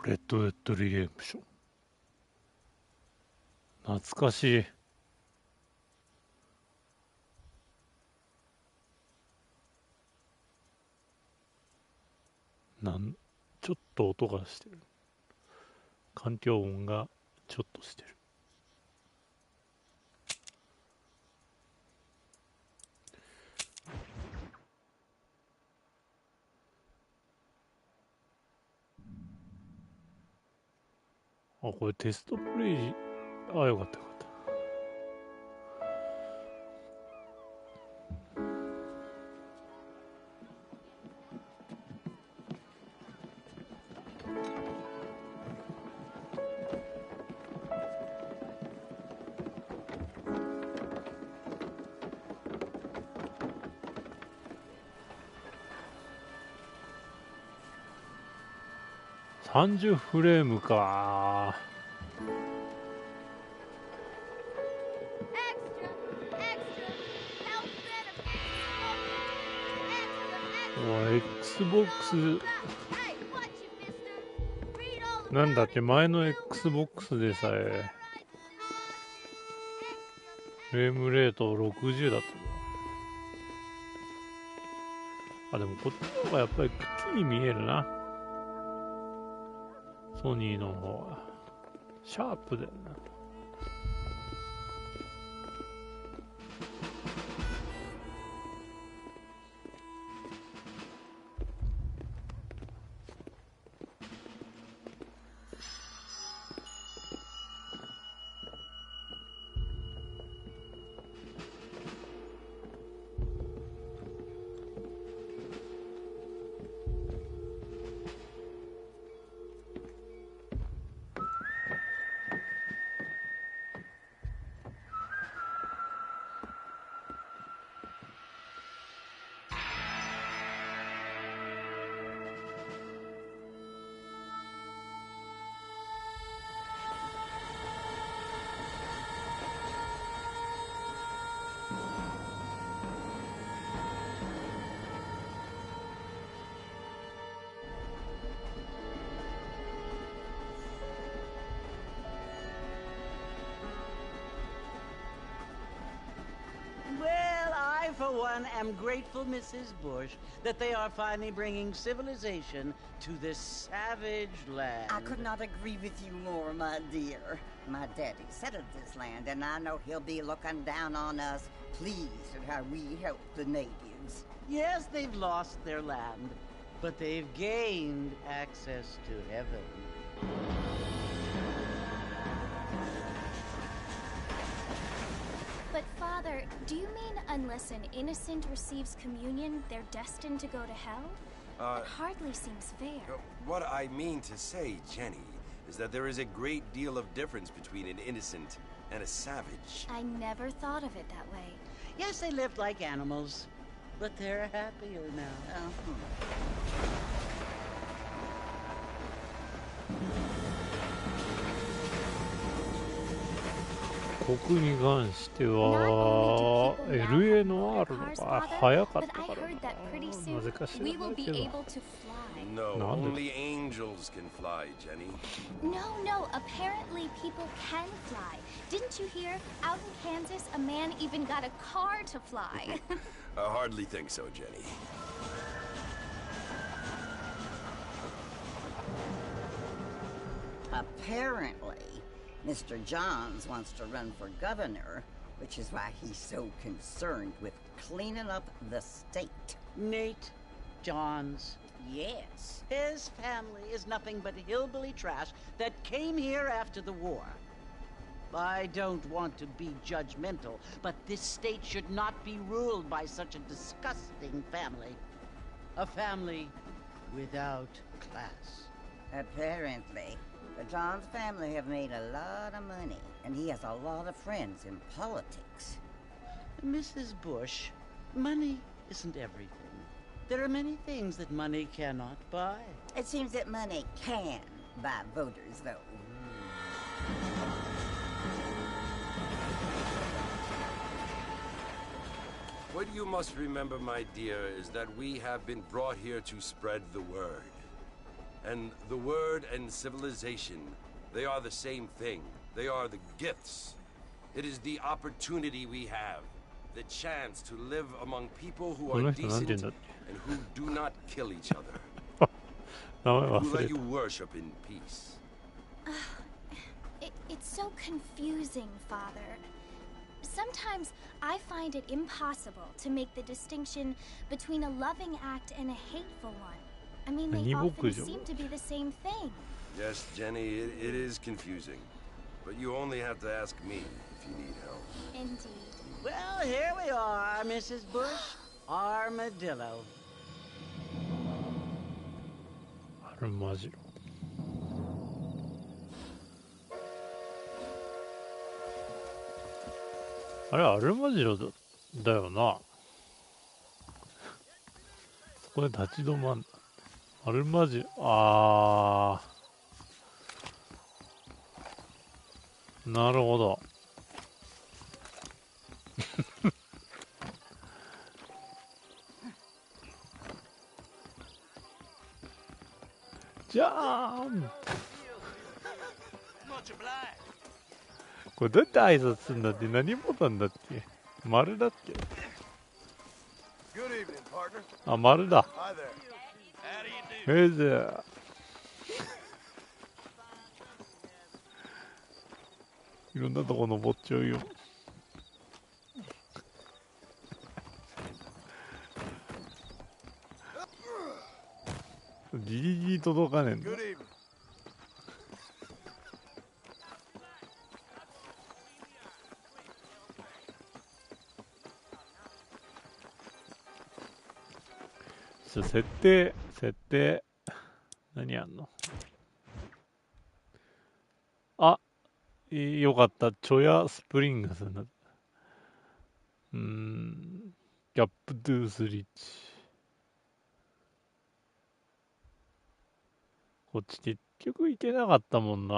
レッド・デッド・リデンプション。懐かしい。ちょっと音がしてる。環境音がちょっとしてる。あ、これテストプレイ。あ、よかったよかった。30フレームか。Xbox なんだっけ、前の Xbox でさえフレームレート60だった。あ、でもこっちの方がやっぱりくっきり見えるな。ソニーの方がシャープだよな。For one, am grateful, Mrs. Bush, that they are finally bringing civilization to this savage land. I could not agree with you more, my dear. My daddy settled this land, and I know he'll be looking down on us, pleased at how we help the natives. Yes, they've lost their land, but they've gained access to heaven. But Father, do you mean unless an innocent receives communion, they're destined to go to hell? That hardly seems fair. What I mean to say, Jenny, is that there is a great deal of difference between an innocent and a savage. I never thought of it that way. Yes, they lived like animals, but they're happier now.僕に関しては LA の R のが早かったからな。なぜか知らないけど。No, only angels can fly, Jenny. No, apparently people can fly. Didn't you hear? Out in Kansas, a man even got a car to fly. I hardly think so, Jenny. Apparently, Mr. Johns wants to run for governor, which is why he's so concerned with cleaning up the state. Nate Johns. Yes. His family is nothing but hillbilly trash that came here after the war. I don't want to be judgmental, but this state should not be ruled by such a disgusting family. A family without class. Apparently. The Johns family have made a lot of money, and he has a lot of friends in politics. Mrs. Bush, money isn't everything. There are many things that money cannot buy. It seems that money can buy voters, though. What you must remember, my dear, is that we have been brought here to spread the word. And the word and civilization, they are the same thing. They are the gifts. It is the opportunity we have, the chance to live among people who are decent and who do not kill each other. And who let you worship in peace. It's so confusing, Father. Sometimes I find it impossible to make the distinction between a loving act and a hateful one. I mean, they often seem to be the same thing. Yes, Jenny, it is confusing. But you only have to ask me if you need help. Indeed. Well, here we are, Mrs. Bush. Armadillo. Armadillo. あれアルマジロだよな。そこで立ち止まん。アルマジロ、なるほど。じゃーん。これどうやって挨拶するんだって、何ボタンだっけ、丸だっけ。あ、丸だ。いろんなとこ登っちゃうよ。ギリギリ届かねえんだ。設定何やんの。あ、よかった。チョヤスプリングスになった。ギャップトゥースリッチ。こっち結局行けなかったもんな。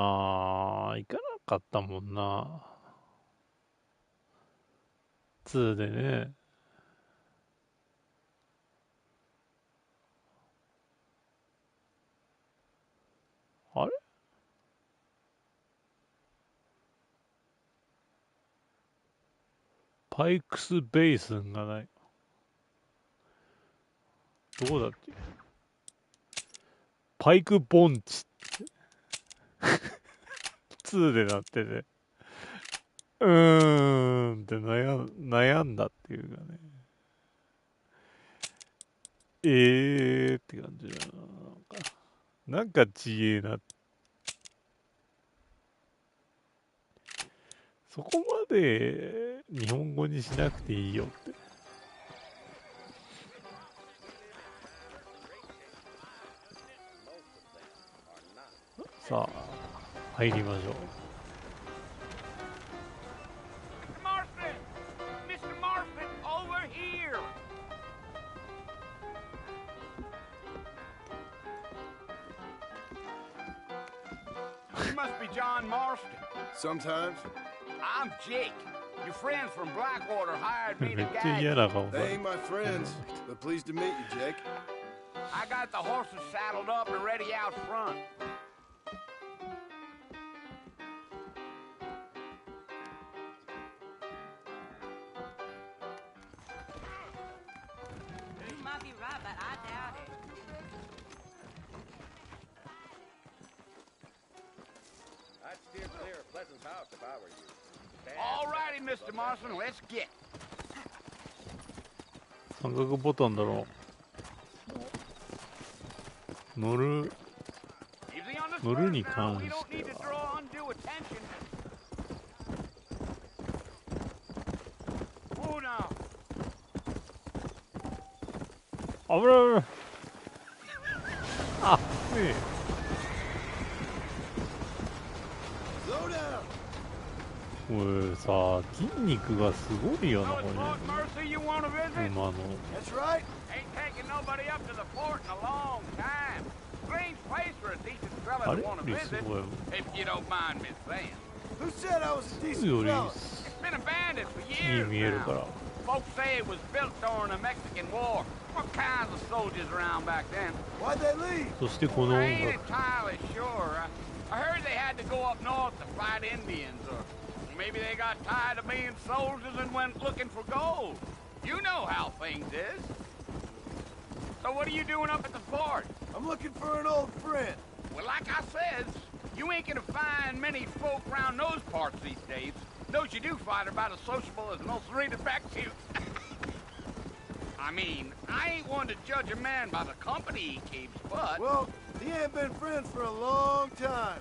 行かなかったもんな。2でね。あれパイクスベースンがない。どこだっけ、パイクボンチって2でなってて、って悩んだっていうかね。って感じだな。なんかちげえな。そこまで日本語にしなくていいよって。さあ、入りましょう。You must be John Marston. Sometimes. I'm Jake. Your friends from Blackwater hired me to めっちゃ guide 嫌 you. な顔。 They ain't my friends, but pleased to meet you, Jake. I got the horses saddled up and ready out front. You might be right, but I doubt it. I'd steer clear of Pleasant's house if I were you. All righty, Mr. Marston, let's get. 三角ボタンだろう。乗るに関しては危ない危ない。あ、ねえ。これさ、筋肉がすごいよな、これ。馬の。あれよりすごい。すぐよりいい見えるから。Folks say it was built during the Mexican War. All kinds of soldiers around back then. Why'd they leave? そしてこの I 音 ain't 楽 entirely sure. I heard they had to go up north to fight Indians, or maybe they got tired of being soldiers and went looking for gold. You know how things is. So what are you doing up at the fort? I'm looking for an old friend. Well, like I said, you ain't gonna find many folk around those parts these days. Those you do find are about as sociable as an ulcerated back tooth. I mean, I ain't one to judge a man by the company he keeps, but... Well, he ain't been friends for a long time.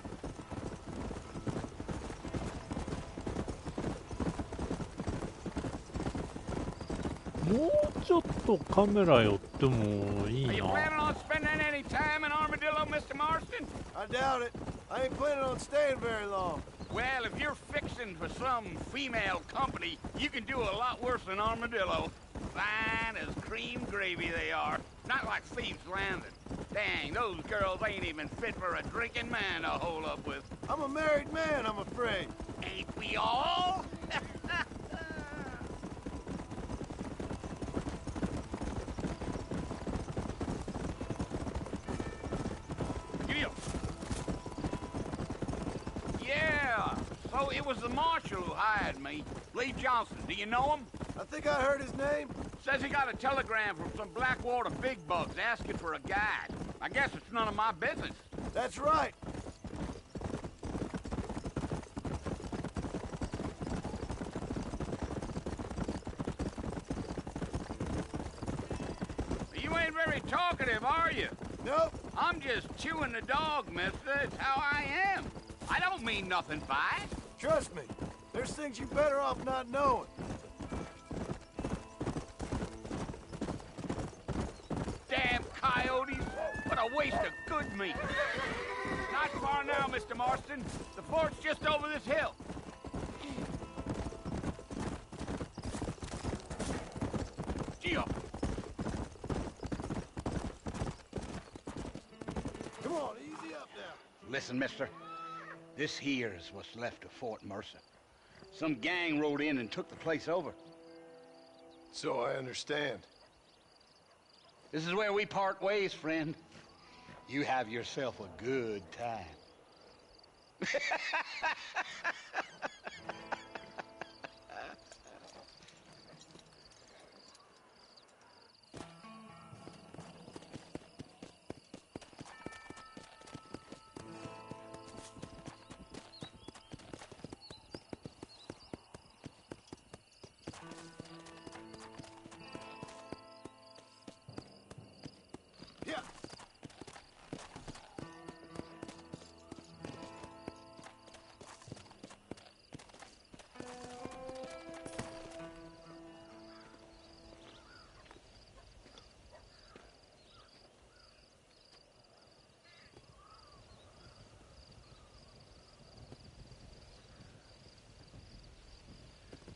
もうちょっとカメラ寄ってもいい Are you な。 planning on spending any time in Armadillo, Mr. Marston? I doubt it. I ain't planning on staying very long. Well, if you're fixing for some female company, you can do a lot worse than Armadillo. Fine as cream gravy they are. Not like Thieves Landing. Dang, those girls ain't even fit for a drinking man to hole up with. I'm a married man, I'm afraid. Ain't we all? Giddy up. Yeah, so it was the marshal who hired me. Lee Johnson, do you know him? I think I heard his name. Says he got a telegram from some Blackwater big bugs asking for a guide. I guess it's none of my business. That's right. You ain't very talkative, are you? Nope. I'm just chewing the dog, mister. It's how I am. I don't mean nothing by it. Trust me. There's things you better off not knowing. Damn coyotes. What a waste of good meat. Not far now, Mr. Marston. The fort's just over this hill. Gee up. Come on, easy up now. Listen, mister. This here is what's left of Fort Mercer. Some gang rode in and took the place over. So I understand. This is where we part ways, friend. You have yourself a good time. Yeah.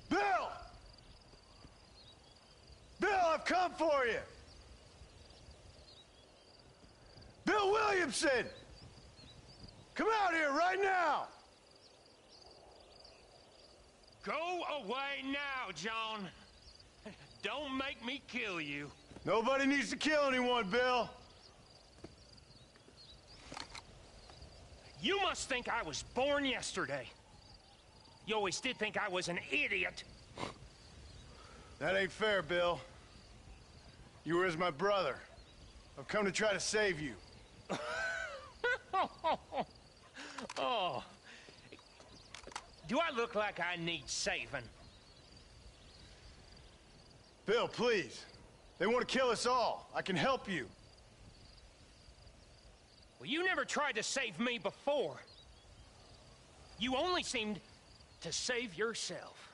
Bill! Bill, I've come for you! Bill Williamson! Come out here right now! Go away now, John. Don't make me kill you. Nobody needs to kill anyone, Bill. You must think I was born yesterday. You always did think I was an idiot. That ain't fair, Bill. You were as my brother. I've come to try to save you. Oh. Do I look like I need saving? Bill, please. They want to kill us all. I can help you. Well, you never tried to save me before. You only seemed to save yourself.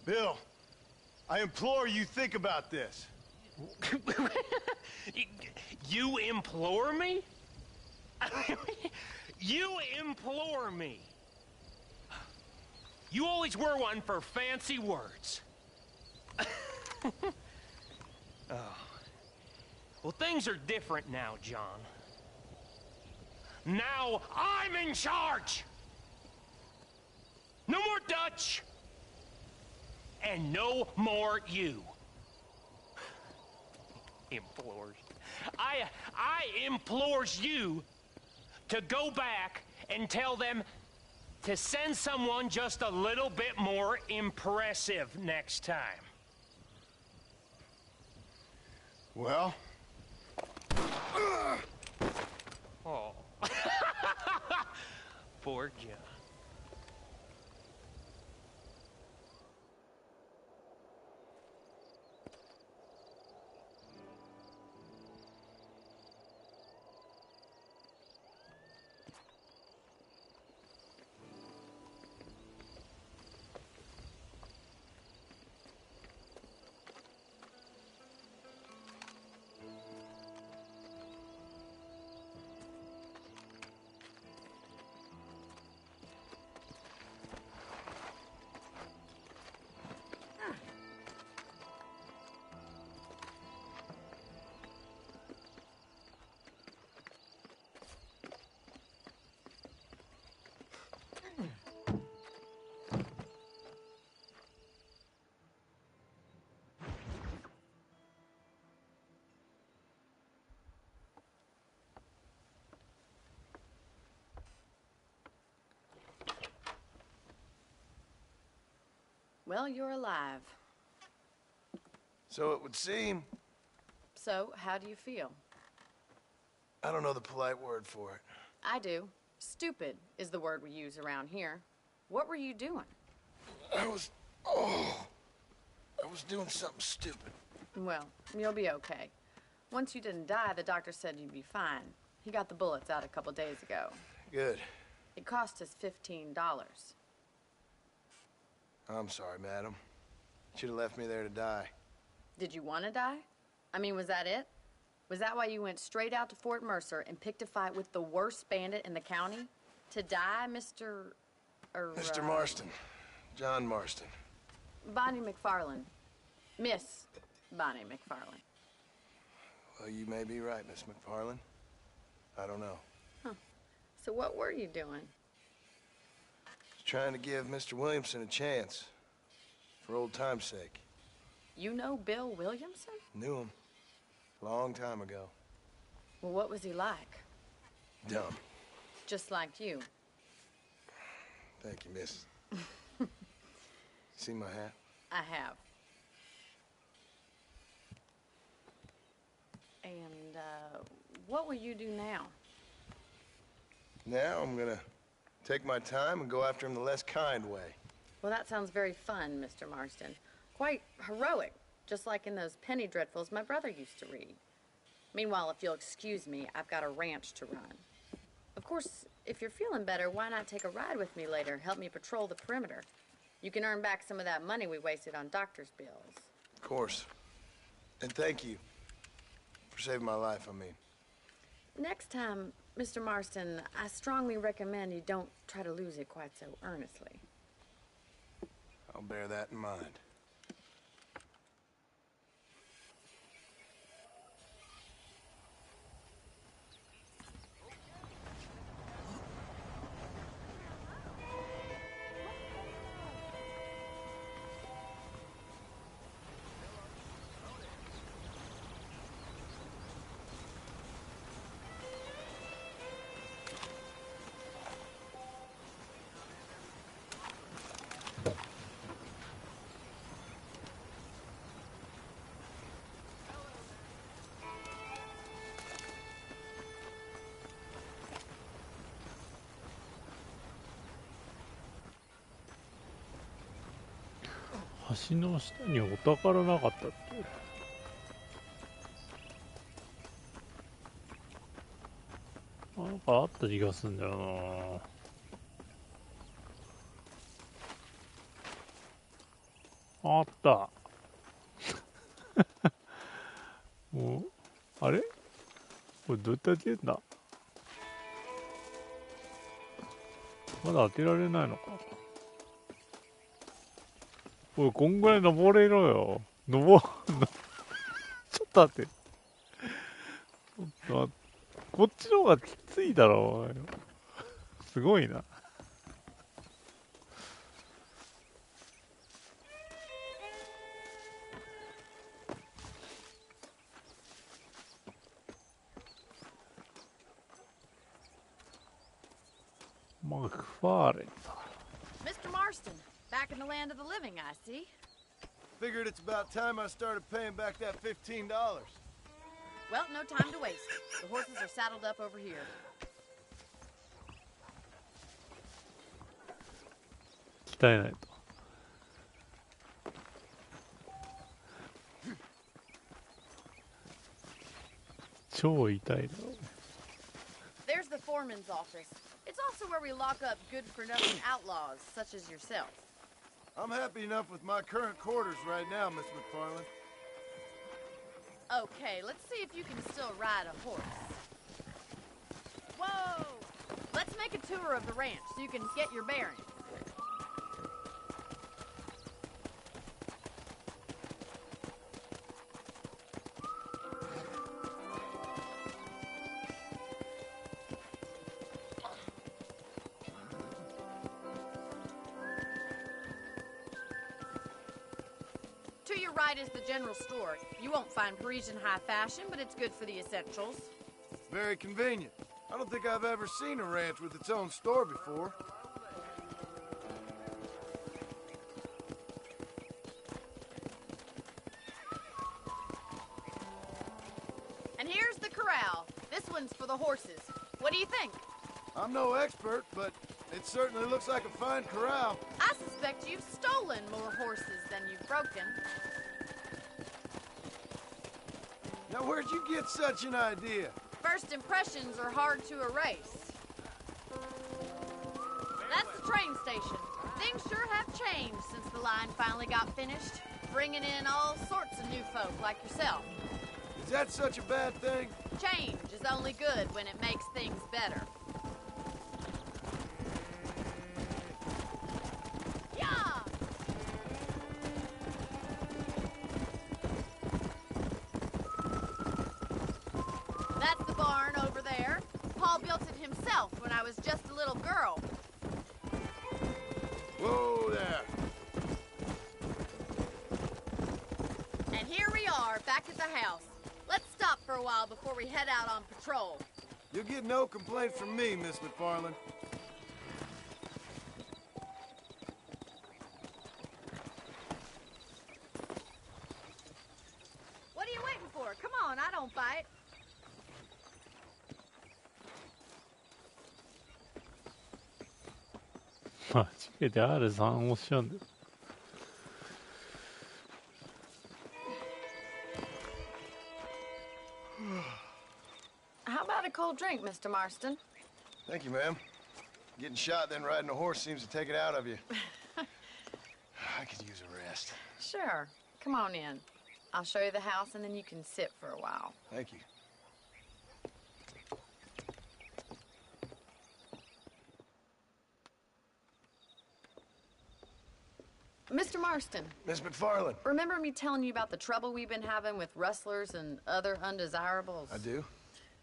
Bill, I implore you think about this. You implore me? You implore me. You always were one for fancy words. Oh. Well, things are different now, John. Now I'm in charge. No more Dutch. And no more you. Implores. I implores you to go back and tell them to send someone just a little bit more impressive next time. Well? Oh. Poor John. Well, you're alive. So it would seem. So, how do you feel? I don't know the polite word for it. I do. Stupid is the word we use around here. What were you doing? I was doing something stupid. Well, you'll be okay. Once you didn't die, the doctor said you'd be fine. He got the bullets out a couple days ago. Good. It cost us $15. I'm sorry, madam. Should have left me there to die. Did you want to die? I mean, was that it? Was that why you went straight out to Fort Mercer and picked a fight with the worst bandit in the county? To die, Mr. Mr. Marston. John Marston. Bonnie McFarland. Miss Bonnie McFarland. Well, you may be right, Miss McFarland. I don't know. Huh. So what were you doing? Trying to give Mr. Williamson a chance. For old time's sake. You know Bill Williamson? Knew him. Long time ago. Well, what was he like? Dumb. Just like you. Thank you, miss. See my hat? I have. And, what will you do now? Now I'm gonna take my time and go after him the less kind way. Well, that sounds very fun, Mr. Marston. Quite heroic, just like in those penny dreadfuls my brother used to read. Meanwhile, if you'll excuse me, I've got a ranch to run. Of course, if you're feeling better, why not take a ride with me later? Help me patrol the perimeter. You can earn back some of that money we wasted on doctor's bills. Of course. And thank you for saving my life, I mean. Next time, Mr. Marston, I strongly recommend you don't try to lose it quite so earnestly. I'll bear that in mind.橋の下にお宝なかったっけ？なんかあった気がするんだよな。あった。もうあれ？これどうやって当てんだ？まだ当てられないのか。おい、こんぐらい登れろよ。ちょっと待って。こっちの方がきついだろ。すごいな。マクファーレンだ。 Mr. Marston, back in the land of the living, I see. Figured it's about time I started paying back that $15. Well, no time to waste. The horses are saddled up over here. 鍛えないと。超痛いだろ。 There's the foreman's office. It's also where we lock up good-for-nothing outlaws, such as yourself. I'm happy enough with my current quarters right now, Miss McFarland. Okay, let's see if you can still ride a horse. Whoa! Let's make a tour of the ranch so you can get your bearings. To your right is the general store. You won't find Parisian high fashion, but it's good for the essentials. Very convenient. I don't think I've ever seen a ranch with its own store before. And here's the corral. This one's for the horses. What do you think? I'm no expert, but it certainly looks like a fine corral. I suspect you've stolen more horses than you've broken. Now, where'd you get such an idea? First impressions are hard to erase. That's the train station. Things sure have changed since the line finally got finished, bringing in all sorts of new folk like yourself. Is that such a bad thing? Change is only good when it makes things better. Yeah! That's the barn over there. Paul built it himself when I was just a little girl. Whoa there. And here we are, back at the house. Let's stop for a while before we head out on patrol. You'll get no complaints from me, Miss McFarland. What are you waiting for? Come on, I don't bite.間違えて R3 押しちゃうんだよ。 How about a cold drink, Mr. Marston? Thank you, ma'am. Getting shot then riding a horse seems to take it out of you. I could use a rest. Sure. Come on in. I'll show you the house and then you can sit for a while. Thank you. Mr. Marston. Miss McFarland. Remember me telling you about the trouble we've been having with rustlers and other undesirables? I do.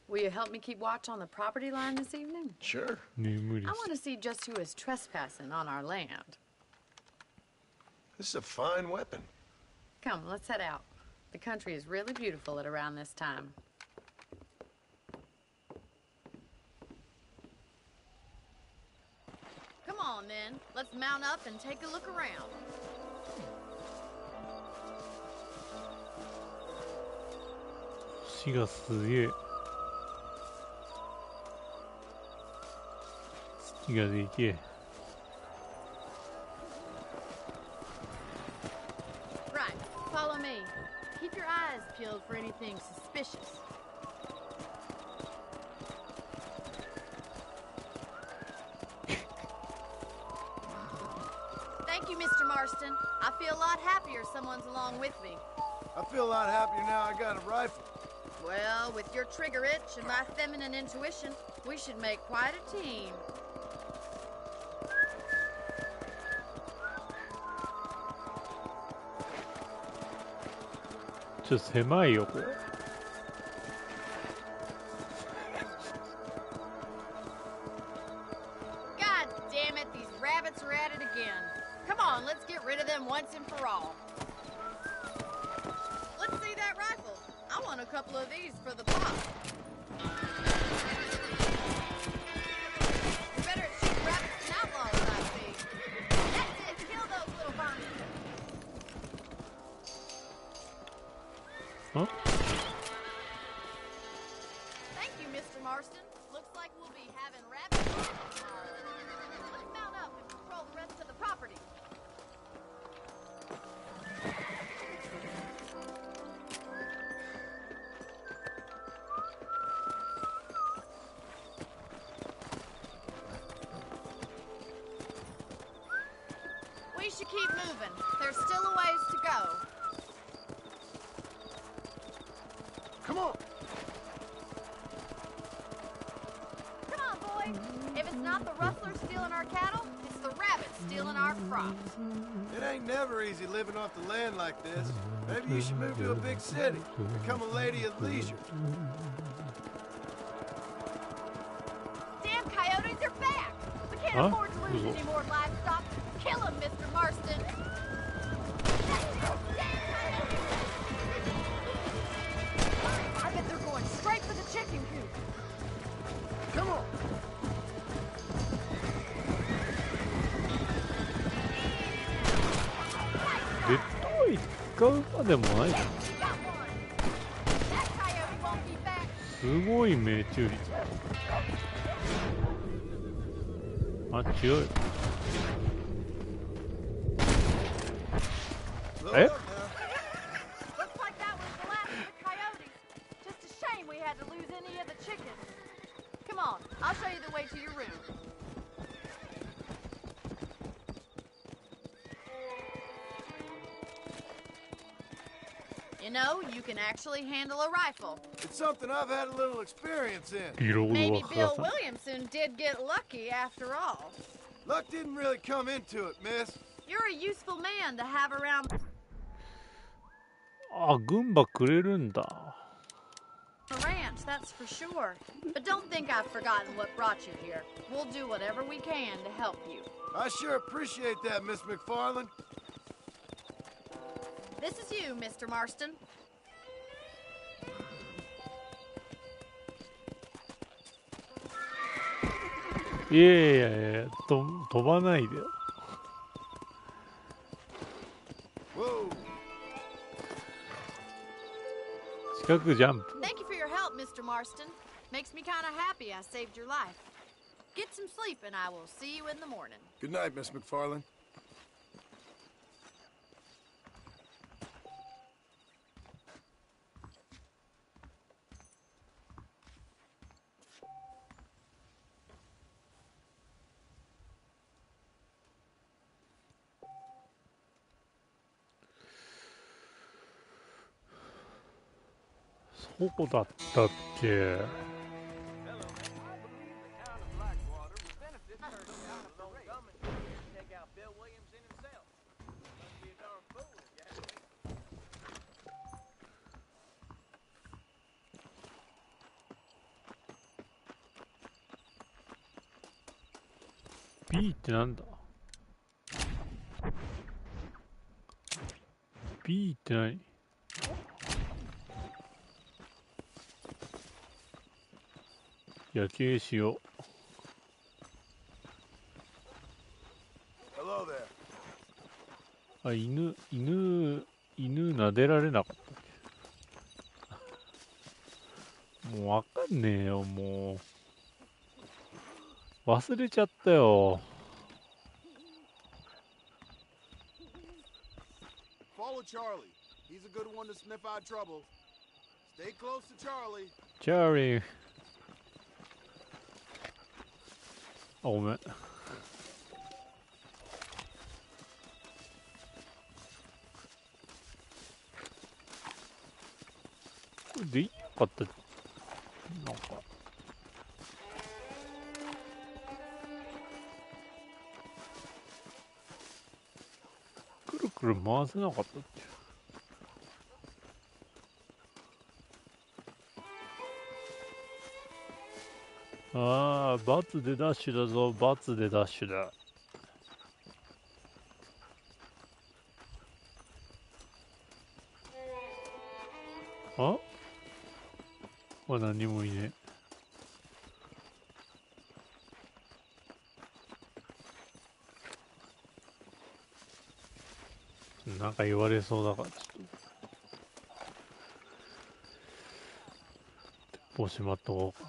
Will you help me keep watch on the property line this evening? Sure.眠り I want to see just who is trespassing on our land. This is a fine weapon. Come, let's head out. The country is really beautiful at around this time. Come on, then. Let's mount up and take a look around. Sheがすげえ。土がでけえ。 Right. Follow me. Keep your eyes peeled for anything suspicious. Thank you, Mr. Marston. I feel a lot happier someone's along with me. I feel a lot happier now I got a rifle. Well, with your trigger itch and my feminine intuition, we should make quite a team. Just 狭いよこれ。 God damn it, these rabbits are at it again. Come on, let's get rid of them once and for all. Let's see that rifle. I want a couple of these for the pop. You're better at shooting rabbits you, Mr. Marston. Looks like we'll be having rabbits. Let's mount up and patrol the rest of the property. We should keep moving. There's still a ways to go. Come on! Come on, boys. If it's not the rustlers stealing our cattle, it's the rabbits stealing our crops. It ain't never easy living off the land like this. Maybe you should move to a big city. Become a lady of leisure. Damn coyotes are back! We can't afford to lose any more livestock. Kill them, Mr. Marston. I bet they're going straight for the chicken coop. Come on!すごい命中率。あ、違う。え？ Looks like that was the last of the coyotes. Just a shame we had to lose any of the chickens. Come on, I'll show you the way to your room. You know, you can actually handle a rifle. It's something I've had a little experience in. Maybe Bill Williamson did get lucky after all. Luck didn't really come into it, miss. You're a useful man to have around. あ、軍馬くれるんだ。 The ranch, that's for sure. But don't think I've forgotten what brought you here. We'll do whatever we can to help you. I sure appreciate that, Miss McFarland. This is you, Mr. Marston. いやいやいや、飛ばないでよ。近くジャンプ。 Thank you for your help, Mr. Marston. Makes me kind of happy I saved your life. Get some sleep and I will see you in the morning. Good night, Miss McFarland.どこだったっけ？ B ってなんだ？ B って何？ 夜景しよう。あ、犬撫でられなかったっけ？もうわかんねえよ、もう。忘れちゃったよ。Follow Charlie. He's a good one to sniff out trouble. Stay close to Charlie. Charlie。あ、ごめん。これでいいかった。なんか。くるくる回せなかったっけ？ああ、バツでダッシュだぞ、バツでダッシュだ。あ？何もいねえ。なんか言われそうだからちょっと。歩しまっとこうか。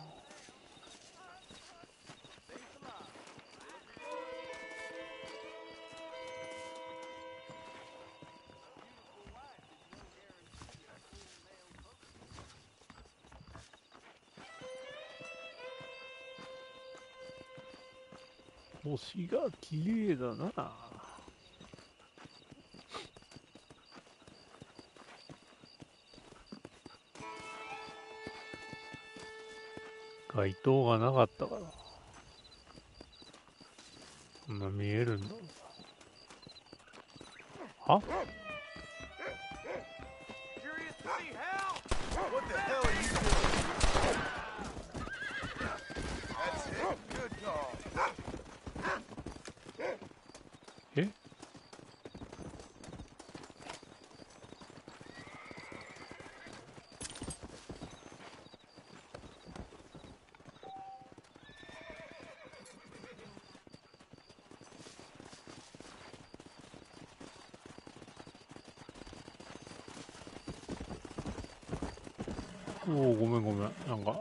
星が綺麗だな。街灯がなかったからこんな見えるんだ。は？え？おお、ごめんごめん、なんか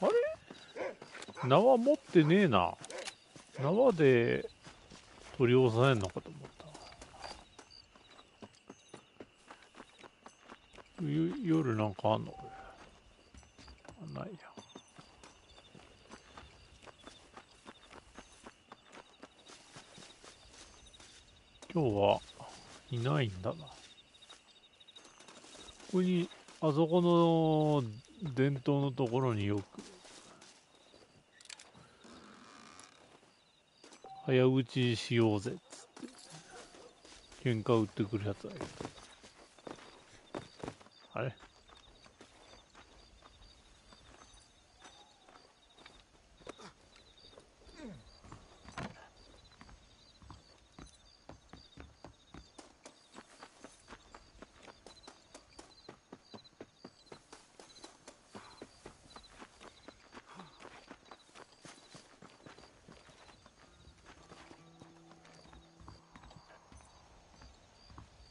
あれ？縄持ってねえな。縄で取り押さえんのかと思った。夜なんかあんのこれ。ないや。今日はいないんだな。ここに、あそこの伝統のところによく早打ちしようぜっつって喧嘩売ってくるやつある。あれ？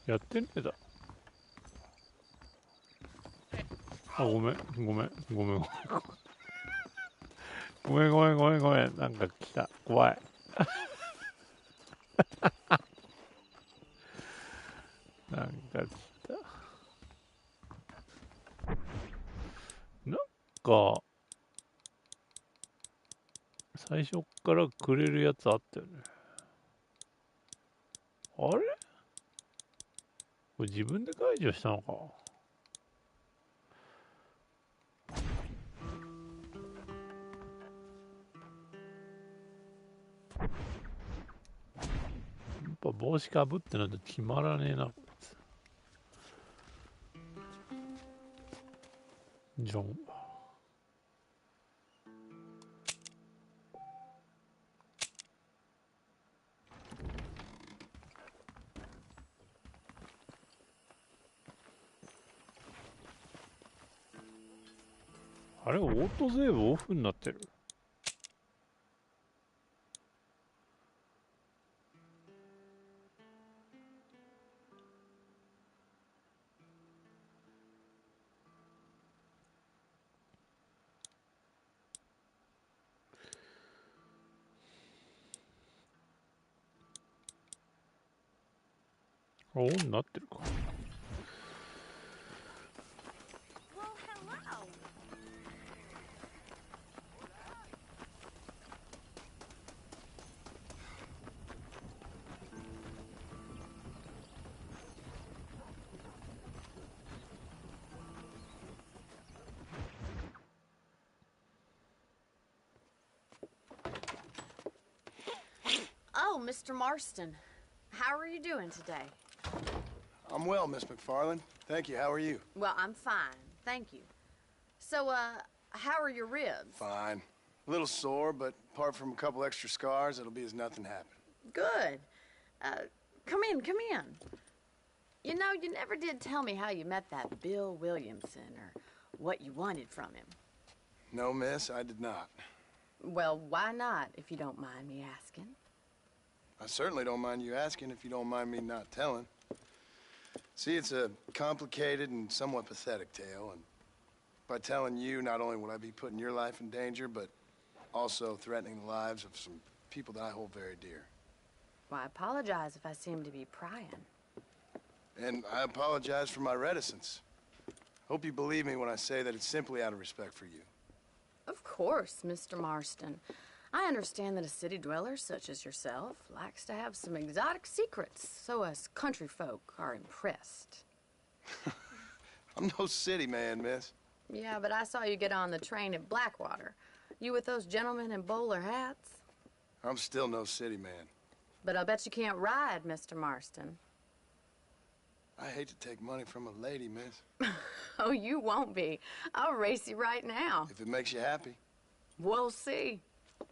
やってねえだ。あ、ごめん、ごめん、ごめん、ごめん、ごめん、ごめん、ごめん、なんか来た。怖い。なんか来た。なんか、最初っからくれるやつあったよね。あれ？これ自分で解除したのか。やっぱ帽子かぶってないと決まらねえなこいつ。ジョン。あれ、オートセーブオフになってる。オンになってるか。Oh, Mr. Marston. How are you doing today? I'm well, Miss McFarland. Thank you. How are you? Well, I'm fine. Thank you. So, how are your ribs? Fine. A little sore, but apart from a couple extra scars, it'll be as nothing happened. Good. Come in, come in. You know, you never did tell me how you met that Bill Williamson or what you wanted from him. No, miss, I did not. Well, why not, if you don't mind me asking? I certainly don't mind you asking if you don't mind me not telling. See, it's a complicated and somewhat pathetic tale, and by telling you, not only will I be putting your life in danger, but also threatening the lives of some people that I hold very dear. Well, I apologize if I seem to be prying. And I apologize for my reticence. Hope you believe me when I say that it's simply out of respect for you. Of course, Mr. Marston. I understand that a city dweller such as yourself likes to have some exotic secrets, so us country folk are impressed. I'm no city man, miss. Yeah, but I saw you get on the train at Blackwater. You with those gentlemen in bowler hats? I'm still no city man. But I'll bet you can't ride, Mr. Marston. I hate to take money from a lady, miss. Oh, you won't be. I'll race you right now. If it makes you happy. We'll see. All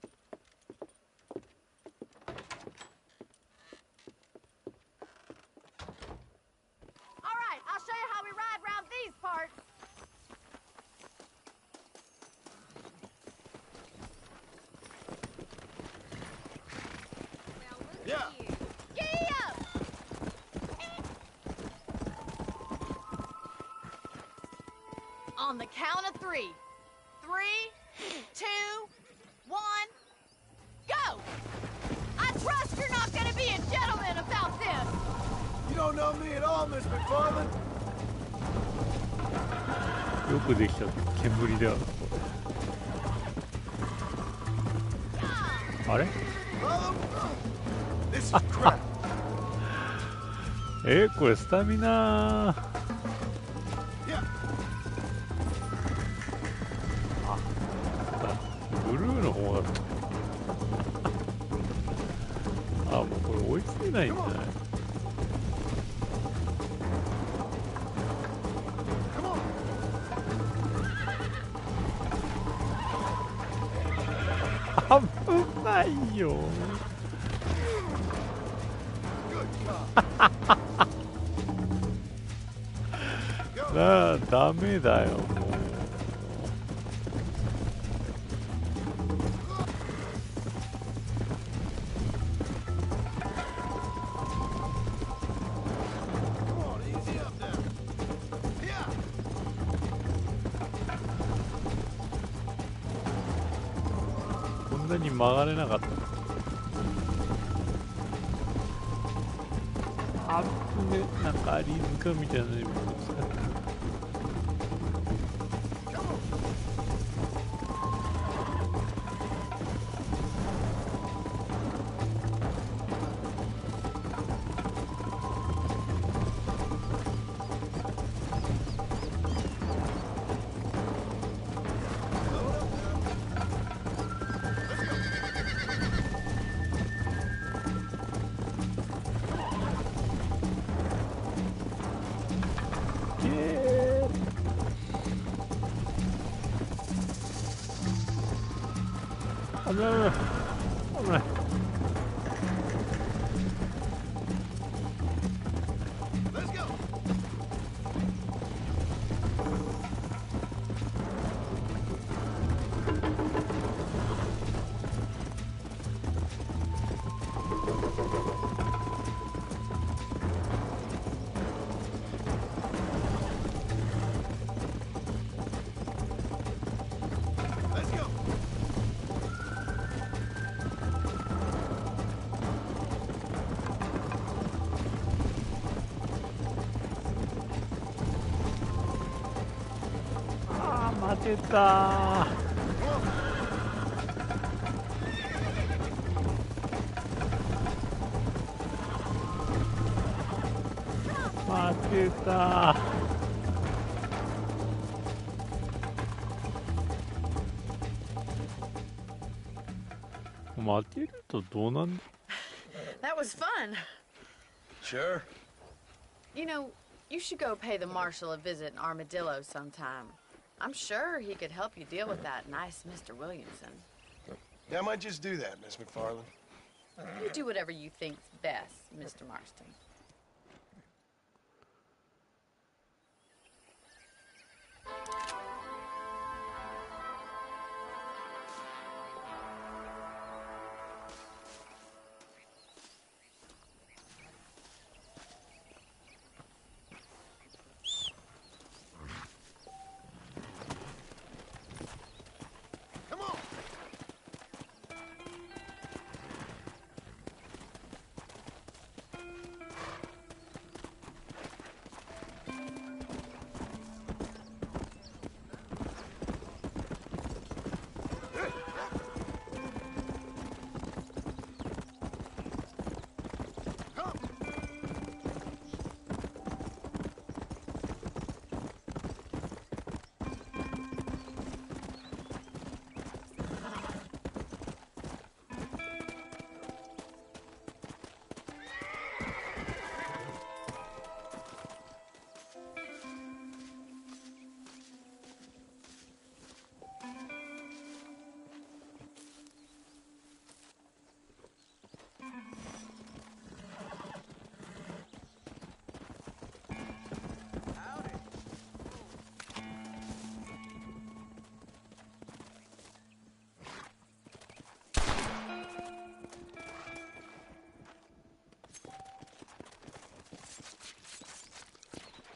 right, I'll show you how we ride round these parts. Yeah. Giddy up! On the count of 3. 3, 2, 1, go! I trust you're not gonna be a gentleman about this. You don't know me at all, Miss McFarland. よくできた煙だよ。あれこれスタミナあ、ブルーの方だったあ、もうこれ追いつけないんじゃない危ないよなあ、ダメだよもうこんなに曲がれなかったあっぶね、なんかリズカみたいなのにぶつかってる危ない。待てた待てた待てるとどうなんだ That was fun. Sure. You know, you should go pay the marshal a visit in Armadillo sometime. I'm sure he could help you deal with that nice Mr. Williamson. Yeah, I might just do that, Miss McFarland. You do whatever you think's best, Mr. Marston.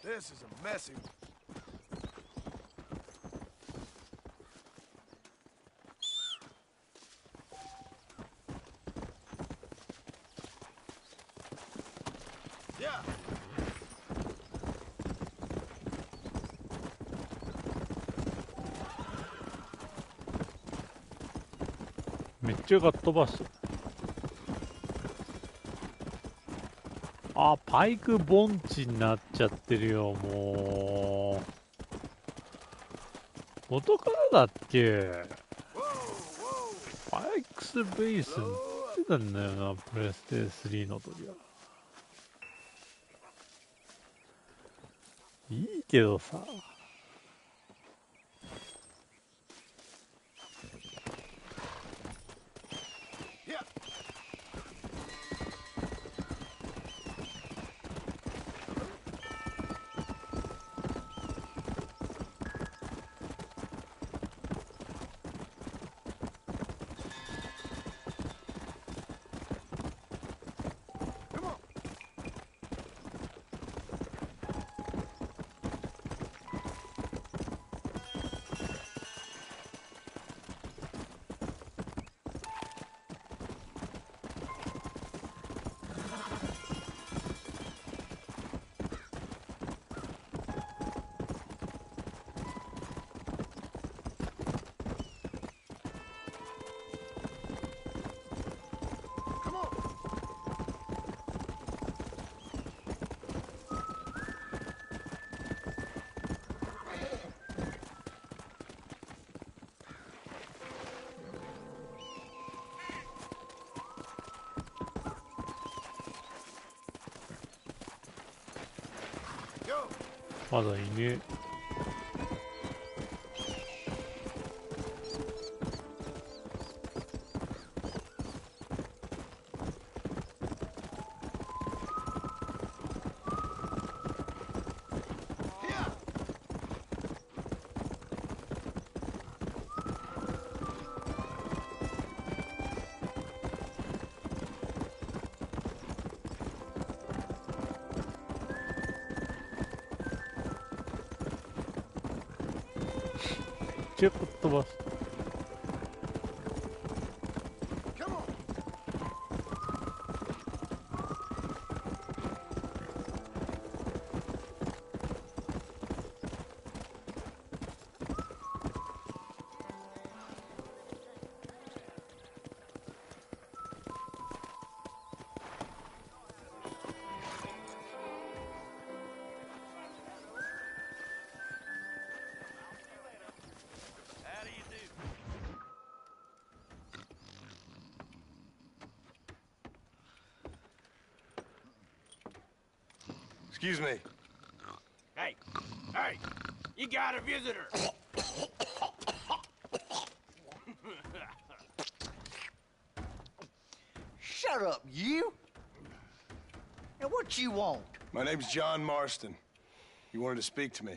This is a messy one. Yeah.めっちゃガッ飛ばす。あ、パイク盆地になっちゃってるよ、もう。元からだっけ？パイクスベースに出てたんだよな、プレステ3の時は。いいけどさ。まだいねえ。ちょっと飛ばす。Excuse me. Hey, hey, you got a visitor. Shut up, you! Now, what you want? My name's John Marston. You wanted to speak to me.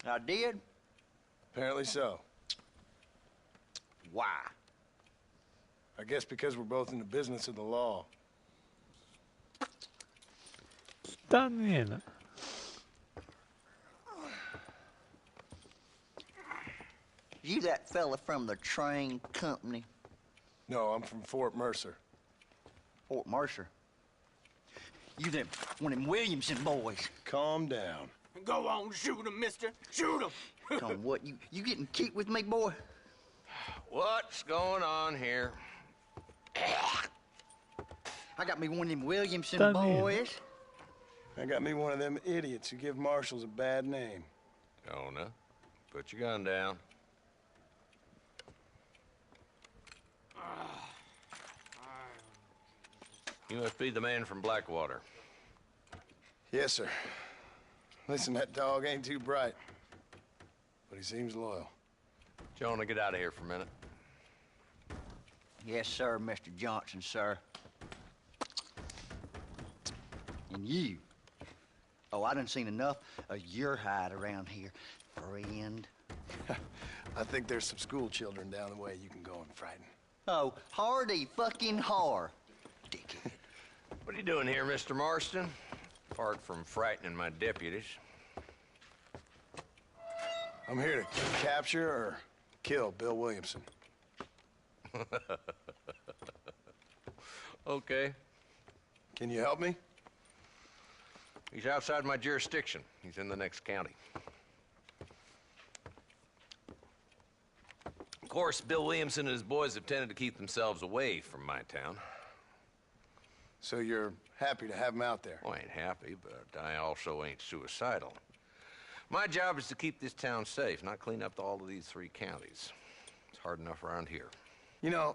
I did? Apparently so. Why? I guess because we're both in the business of the law. だねえな。You that fella from the train company? No, I'm from Fort Mercer. Fort Mercer? You them one of them Williamson boys? Calm down. Go on, shoot him, mister. Shoot him. Come on, what? You getting cute with me, boy? What's going on here? I got me one of them Williamson Done boys. I got me one of them idiots who give marshals a bad name. Jonah, put your gun down. You must be the man from Blackwater. Yes, sir. Listen, that dog ain't too bright, but he seems loyal. Jonah, get out of here for a minute. Yes, sir, Mr. Johnson, sir. And you. Oh, I done seen enough of your hide around here, friend. I think there's some school children down the way you can go and frighten. Oh, hardy fucking har. Dickhead. What are you doing here, Mr. Marston? Apart from frightening my deputies. I'm here to capture or kill Bill Williamson. Okay. Can you help me? He's outside my jurisdiction. He's in the next county. Of course, Bill Williamson and his boys have tended to keep themselves away from my town. So you're happy to have him out there? Well, I ain't happy, but I also ain't suicidal. My job is to keep this town safe, not clean up all of these 3 counties. It's hard enough around here. You know,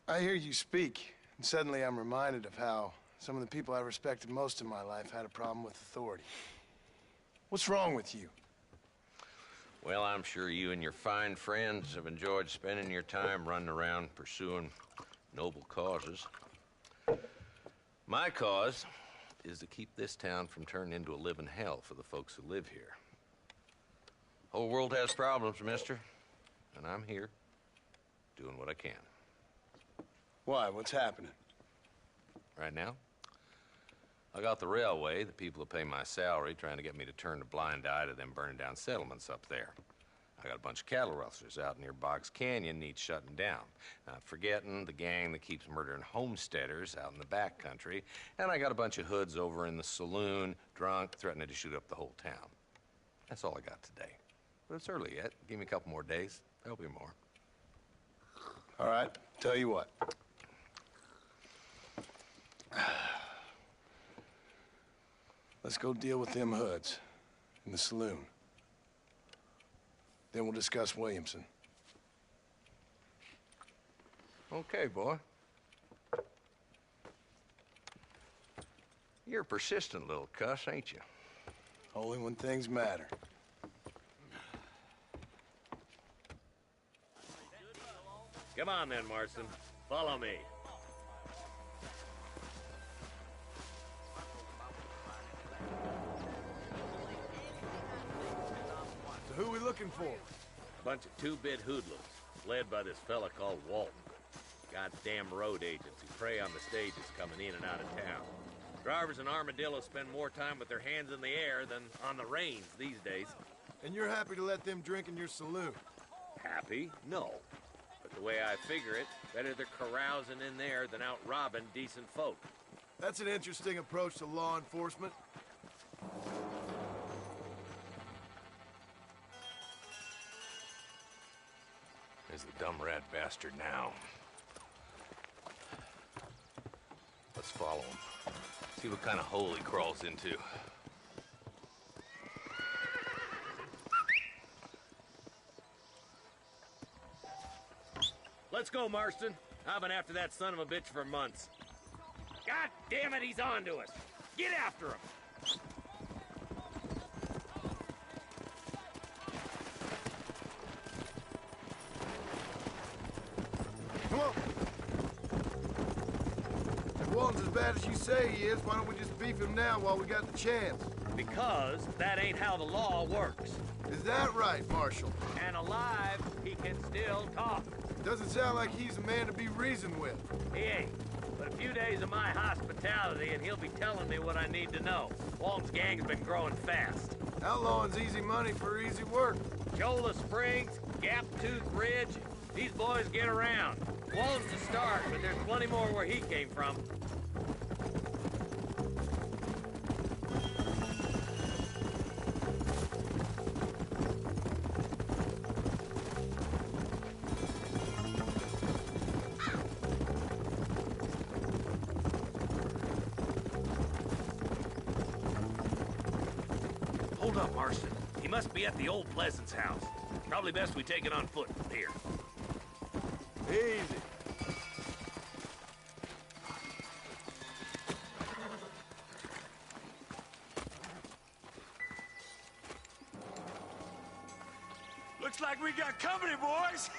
I hear you speak, and suddenly I'm reminded of how some of the people I respected most in my life had a problem with authority. What's wrong with you? Well, I'm sure you and your fine friends have enjoyed spending your time running around pursuing noble causes. My cause is to keep this town from turning into a living hell for the folks who live here. Whole world has problems, mister, and I'm here doing what I can. Why? What's happening? Right now, I got the railway, the people who pay my salary, trying to get me to turn a blind eye to them burning down settlements up there. I got a bunch of cattle rustlers out near Boggs Canyon needs shutting down. Not forgetting the gang that keeps murdering homesteaders out in the back country. And I got a bunch of hoods over in the saloon, drunk, threatening to shoot up the whole town. That's all I got today. But it's early yet. Give me a couple more days. There'll be more. All right, tell you what. Let's go deal with them hoods in the saloon. Then we'll discuss Williamson. Okay, boy. You're a persistent little cuss, ain't you? Only when things matter. Come on then, Marston. Follow me. So who are we looking for? A bunch of two-bit hoodlums, led by this fella called Walton. Goddamn road agents who prey on the stages coming in and out of town. Drivers in Armadillo spend more time with their hands in the air than on the reins these days. And you're happy to let them drink in your saloon? Happy? No. But the way I figure it, better they're carousing in there than out robbing decent folk. That's an interesting approach to law enforcement. There's the dumb rat bastard now. Let's follow him. See what kind of hole he crawls into. Let's go, Marston. I've been after that son of a bitch for months. God damn it, he's on to us. Get after him. Come on. bad as you say he is, why don't we just beef him now while we got the chance? Because that ain't how the law works. Is that right, Marshal? And alive, he can still talk. Doesn't sound like he's a man to be reasoned with. He ain't. But a few days of my hospitality and he'll be telling me what I need to know. Walton's gang's been growing fast. Outlawing's easy money for easy work. Chola Springs, Gap Tooth Ridge, these boys get around. Walton's the start, but there's plenty more where he came from. Hold up, Marston. He must be at the old Pleasance house. Probably best we take it on foot from here. Easy. Looks like we got company, boys.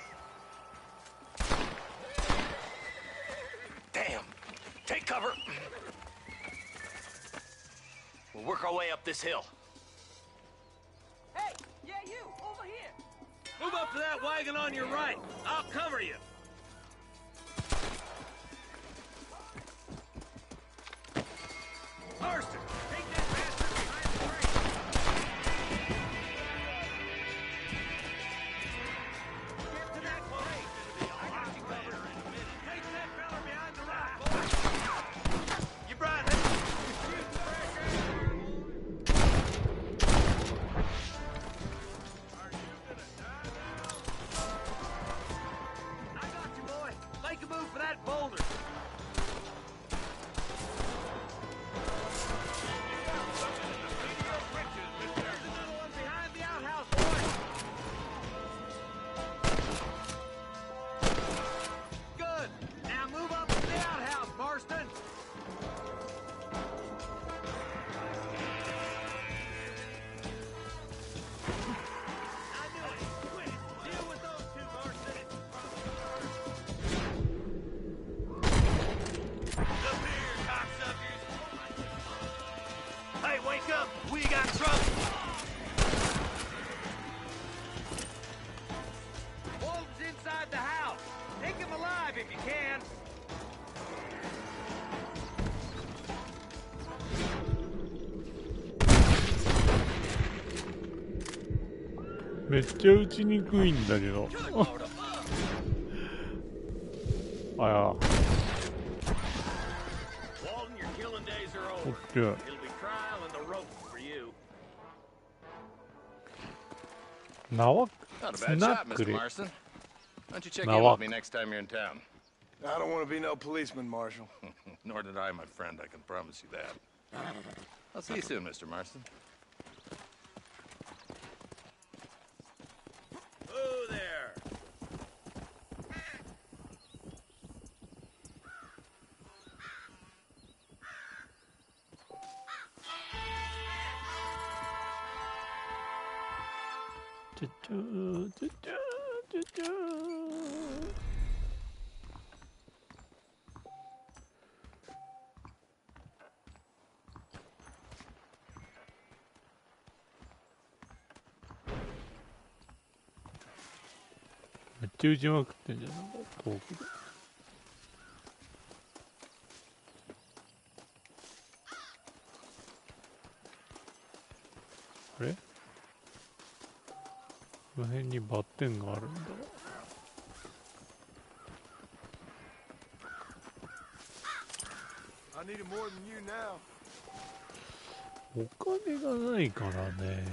Damn. Take cover. We'll work our way up this hill. Hey, yeah, you, over here. Move up to that wagon on your right. I'll cover you. Marston, take that bastard behind the train. Get to that place. I got you covered in a minute. Take that fella behind the rock, boy. You brought him. Excuse the pressure. Are you gonna die now? I got you, boy. Make a move for that boulder. There's another one behind the outhouse, boy. Good. Now move up to the outhouse, Marston. I knew it. Quit it. Deal with those two, Marston. Up here, cocksuckers. Hey, wake up. We got trouble. Wolves inside the house. Take him alive if you can.めっちゃ撃ちにくいんだけど。あや。Walton, your killing days are over. Okay. It'll be trial and the rope for you. 縄 Not a つ bad な shot, く Mr. れ。 Marston. Why don't you check in Now, with me next time you're in town? I don't want to be no policeman, Marshal. Nor did I, my friend. I can promise you that. I'll see you soon, Mr. Marston. Oh, there.めっちゃ撃ちまくってんじゃん、なんか遠くで。あれこの辺にバッテンがあるんだ。I need it more than you now. お金がないからね。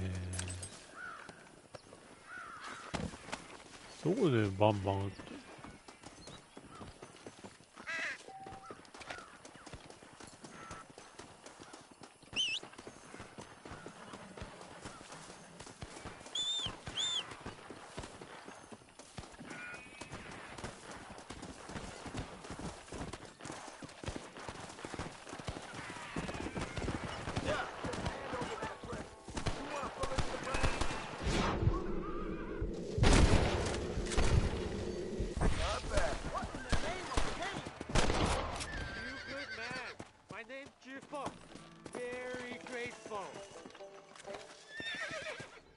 どこでバンバン撃ってる？ cheerful. Very grateful.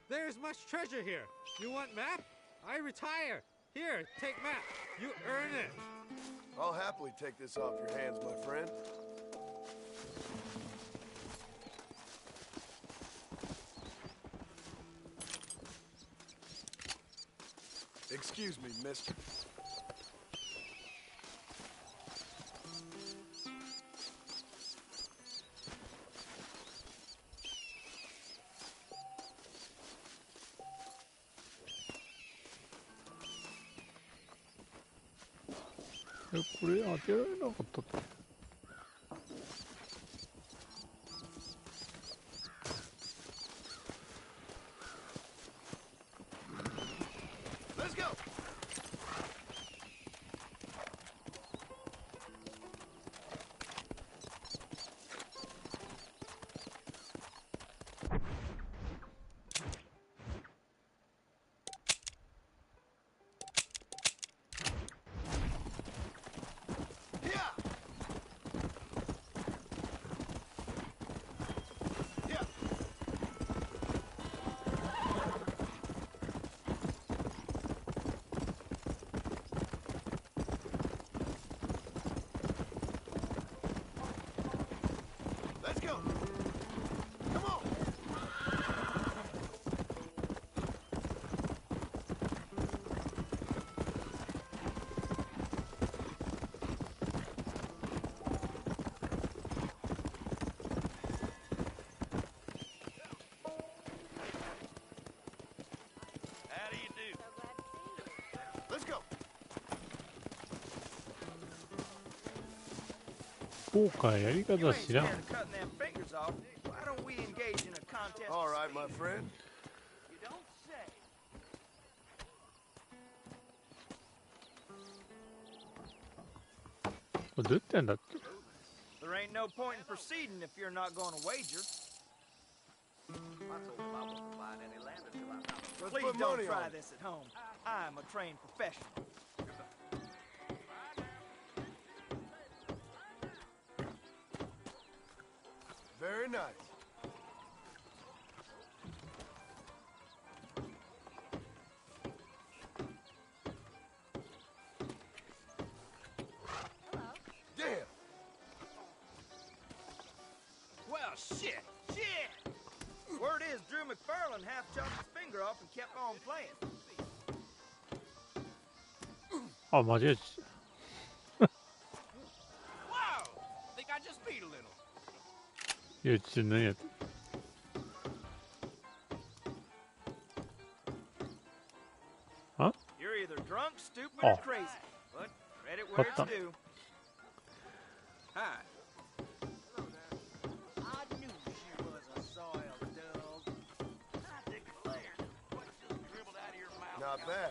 There's much treasure here. You want map? I retire. Here, take map. You earn it. I'll happily take this off your hands, my friend. Excuse me, mister.これ当てられなかったと。こうか、やり方知らん。All right, my friend. You don't say. What do you think that? There ain't no point in proceeding if you're not going to wager. Please don't try this at home. I'm a trained professional. Very nice. Damn. Well, shit. Word is Drew McFarlane half chopped his finger off and kept on playing. あ、間違えちゃった。Wow! Think I just beat a little. いや、ちょっと何やって。Huh? You're either drunk, stupid, or crazy. But credit where it's due. Hi. I knew she was a soiled dog. I declare, what just dribbled out of your mouth? Not bad.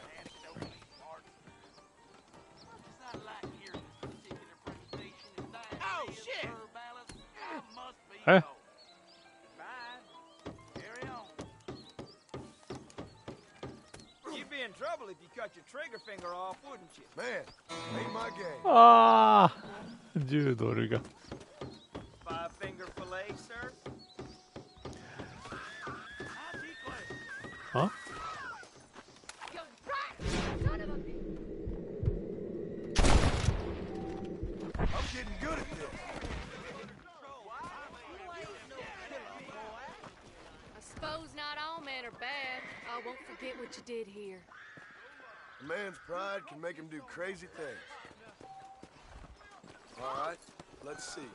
It's not like here in this particular presentation is that. Oh, shit! Balance. I must be. Hey. Bye. Carry on. You'd be in trouble if you cut your trigger finger off, wouldn't you? Man, ain't my game. ああ、10ドルが。Five finger fillet, sir? Huh? I'm getting good at this. I suppose not all men are bad. I won't forget what you did here. A man's pride can make him do crazy things. All right, let's see.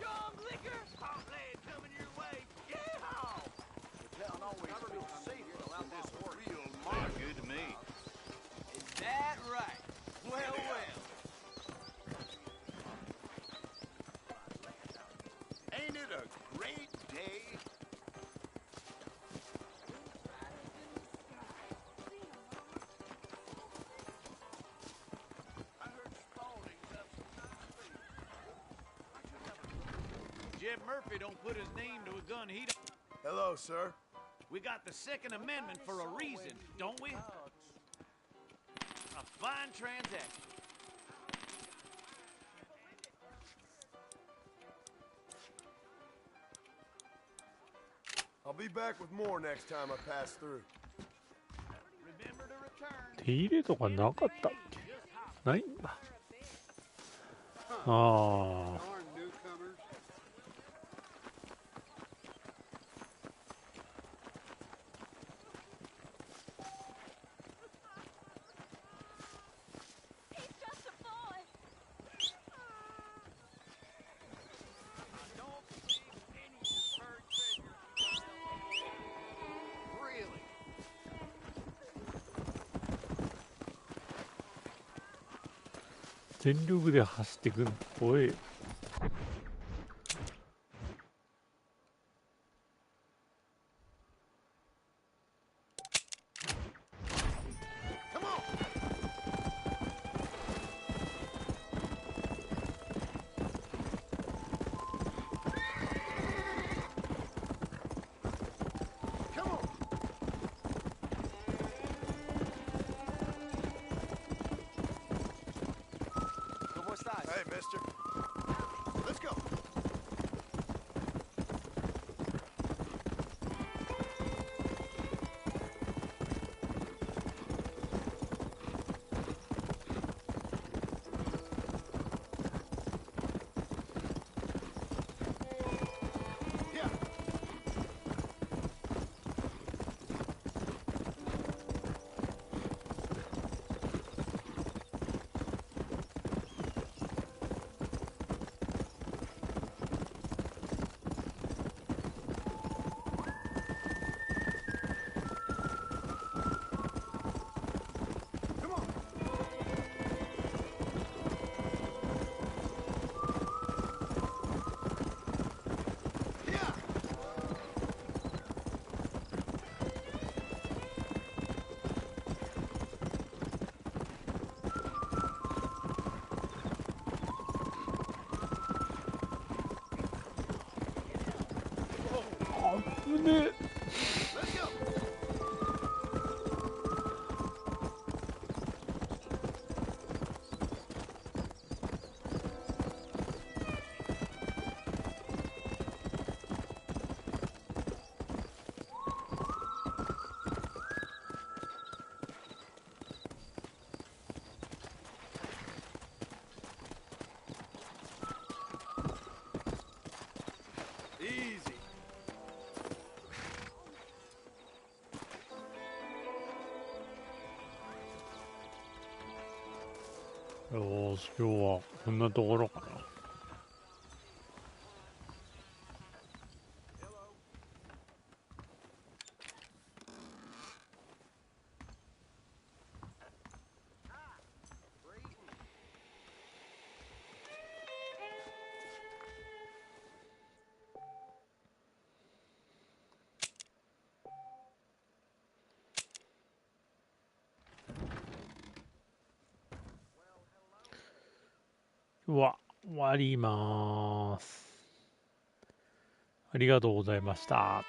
Young liquor, hot lad coming your way. Yeehaw! The town always feels safer without this horse. Real mark. Good to me. Is that right? Well, well. Ain't it a great day? Jeb Murphy don't put his name to a gun he don't. Hello, sir. We got the Second Amendment for a reason, don't we? A fine transaction. I'll be back with more next time I pass through. 手入れとかなかったっけ？ないんだ。ああ。全力で走ってくんの怖えよ。Hey, mister. Let's go. Yeah. Let's go. よし、今日はこんなところかな。今日は終わります。ありがとうございました。